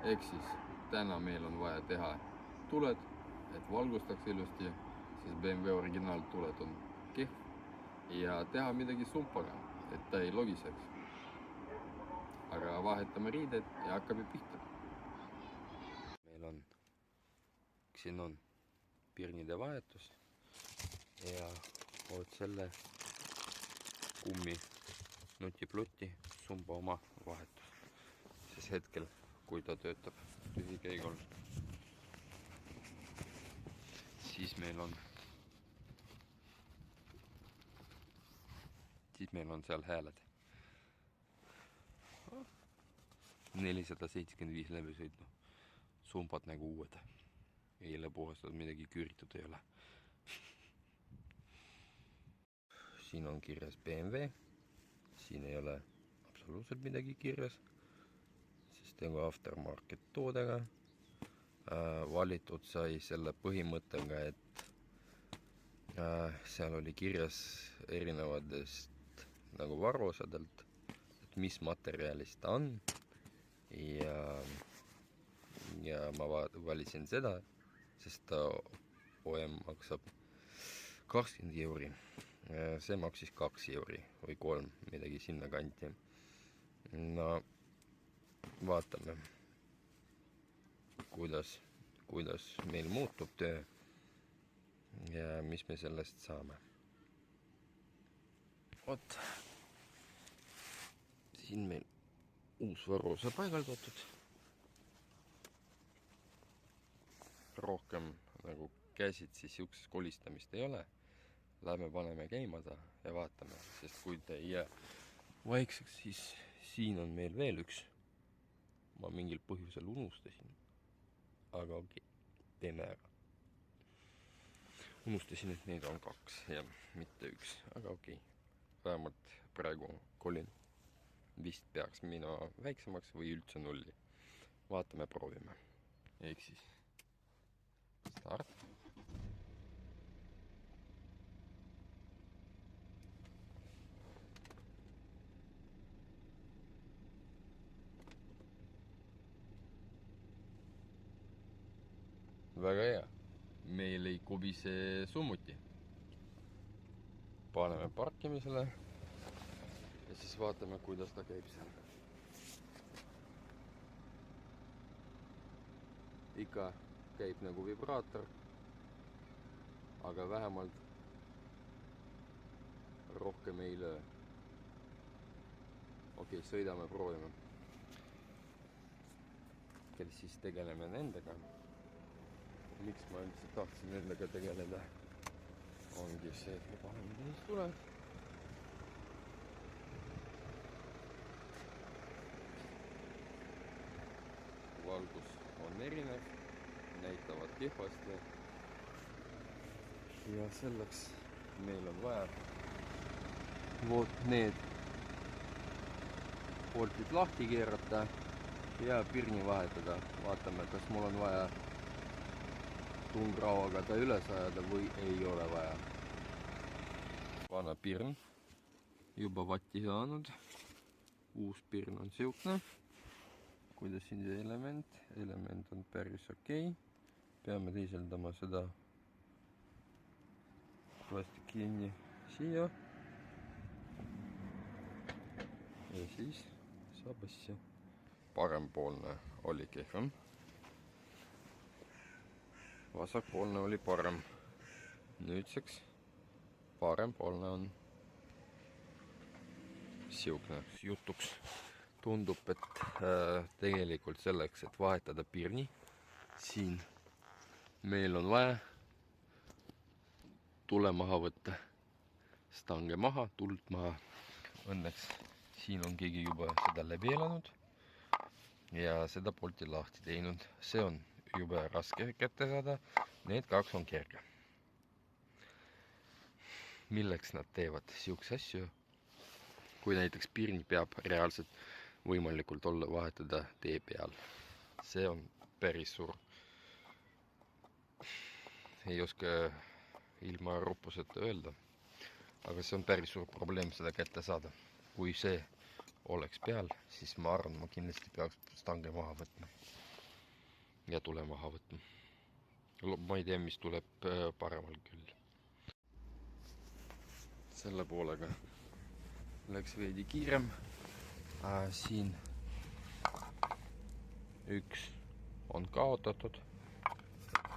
Ehk siis täna meil on vaja teha tuled, et valgustaks ilusti, siis BMW originaaltuled on kehv, ja teha midagi sumpaga, et ta ei logiseks. Aga vahetame riided ja hakkame pihta. Meil on, siin on pirnide vahetus ja oot selle kummi nuti-pluti sumba oma vahetus. Siis hetkel, kui ta töötab tühikäigul, siis meil on seal hääled. 475 läbi sõitnud. Sumbad nagu uued. Eile puhastatud, midagi küüritud ei ole. Siin on kirjas BMW. Siin ei ole absoluutselt midagi kirjas, sest on aftermarket toodega. Valitud sai selle põhimõttega, et seal oli kirjas erinevatest nagu varuosadelt, et mis materjalist ta on. Ja ma valisin seda, sest OEM maksab 20 euri. See maksis 2 euri või 3, midagi sinna kanti. No vaatame, kuidas meil muutub töö ja mis me sellest saame. Vot, siin meil uus varuosa paigaldatud. Rohkem nagu käsitsi siuksest kolistamist ei ole. Lähme paneme käima ta ja vaatame, sest kui ta ei jää vaikseks, siis siin on meil veel üks. Ma mingil põhjusel unustasin. Aga okei, teeme ära. Unustasin, et neid on 2 ja mitte 1, aga okei. Vähemalt praegu kolin. Vist peaks minema väiksemaks või üldse 0. Vaatame, proovime. Ehk siis start. Väga hea. Meil ei kubise summuti. Paneme parkimisele ja siis vaatame, kuidas ta käib seal. Ikka käib nagu vibraator, aga vähemalt rohkem ei löö. Okei, sõidame, proovime. Kel siis tegeleme nendega. Miks ma üldse tahtsin nendega tegeleda? Ongi see, et ma panen neist tuleb. Valgus on erinev, näitavad kehvasti. Ja selleks meil on vaja vot need portid lahti keerata ja pirni vahetada. Vaatame, kas mul on vaja tungrauaga ta üles ajada või ei ole vaja. Vana pirn, juba vatti saanud. Uus pirn on siukne. Kuidas siin see element? Element on päris okei. Peame teisendama seda plastik kinni siia. Ja siis saab asja. Parempoolne oli kehvem. Vasakpoolne oli parem. Nüüdseks parempoolne on siukne jutuks. Tundub, et tegelikult selleks, et vahetada pirni, siin meil on vaja tule maha võtta. Stange maha, tuld maha. Õnneks siin on keegi juba seda läbi elanud ja seda polti lahti teinud. See on jube raske kätte saada. Need 2 on kerge. Milleks nad teevad siukse asju? Kui näiteks pirni peab reaalselt võimalikult olla vahetada tee peal. See on päris suur. Ei oska ilma ruppuseta öelda. Aga see on päris suur probleem seda kätte saada. Kui see oleks peal, siis ma arvan, ma kindlasti peaks stange maha võtma. ja tule maha võtma. Ma ei tea, mis tuleb paremal küll. Selle poolega läks veidi kiirem. Siin üks on kaotatud.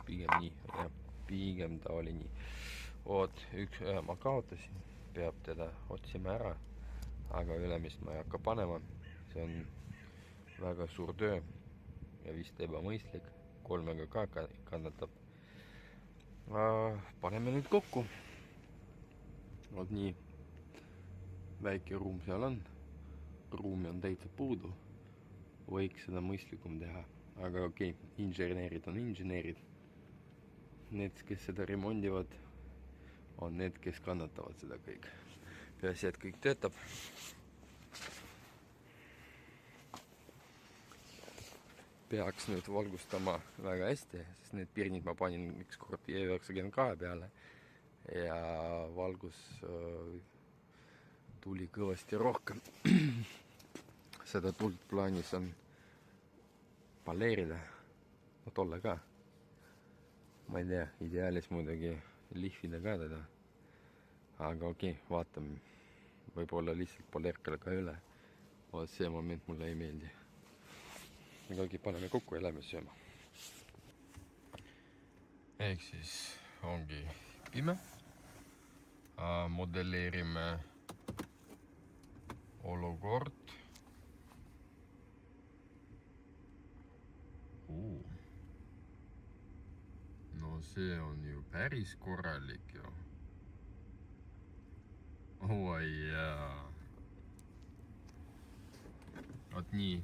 Pigem nii, jah, pigem ta oli nii. Ühe ma kaotasin, peab teda otsima ära, aga ülemist ma ei hakka panema. See on väga suur töö ja vist ebamõistlik. 3-ga ka kannatab. Paneme nüüd kokku. Vot nii väike ruum seal on. Ruumi on täitsa puudu. Võiks seda mõistlikum teha. Aga okei, inženeerid on inženeerid. Need, kes seda remondivad, on need, kes kannatavad seda kõik. Peaasi, et kõik töötab. Peaks nüüd valgustama väga hästi, sest need pirnid ma panin ükskord E92 peale ja valgus tuli kõvasti rohkem. Seda tuld plaanis on paleerida, no tolle ka. Ma ei tea, ideaalis muidugi lihvida ka teda. Aga okei, vaatame. Võib-olla lihtsalt paleerkale ka üle. See moment mulle ei meeldi. Aga paneme kokku ja lähme sööma. Ehk siis ongi pime. Modelleerime olukord. No see on ju päris korralik ju. Oi jaa. Vot nii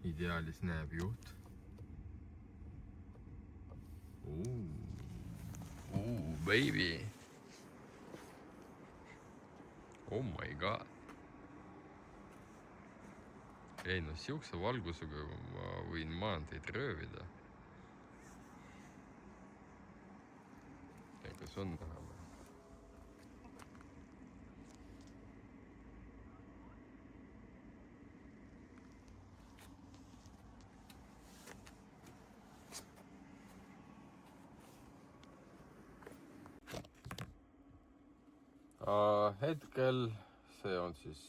ideaalis näeb juht. Baby. Oh my god. Ei no siukse valgusega ma võin maanteid röövida. Ja kas on näha? Hetkel see on siis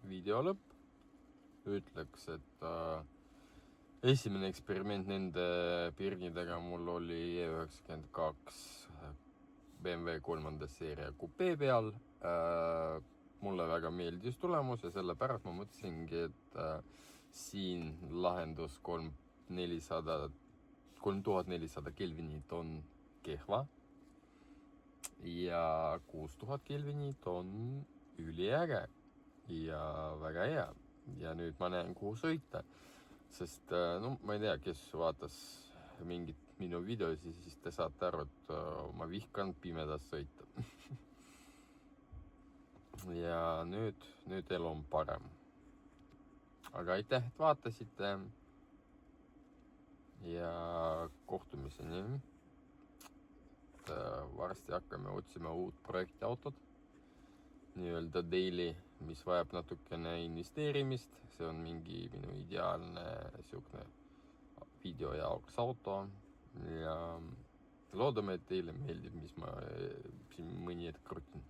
video lõpp. Ütleks, et esimene eksperiment nende pirnidega mul oli E92 BMW 3. seeria kupee peal. Mulle väga meeldis tulemus ja sellepärast ma mõtlesingi, et siin lahendus 3400 kelvinit on kehva ja 6000 kelvinit on üliäge ja väga hea. Ja nüüd ma näen, kuhu sõita. Sest, no ma ei tea, kes vaatas mingit minu videosi, siis te saate aru, et ma vihkan pimedas sõita. Ja nüüd elu on parem. Aga aitäh, et vaatasite. Ja kohtumiseni. Varsti hakkame otsima uut projektiautot. Nii-öelda daily, mis vajab natukene investeerimist. See on mingi minu ideaalne siukne video jaoks auto. Ja loodame, et teile meeldib, mis ma siin mõni hetk krutin.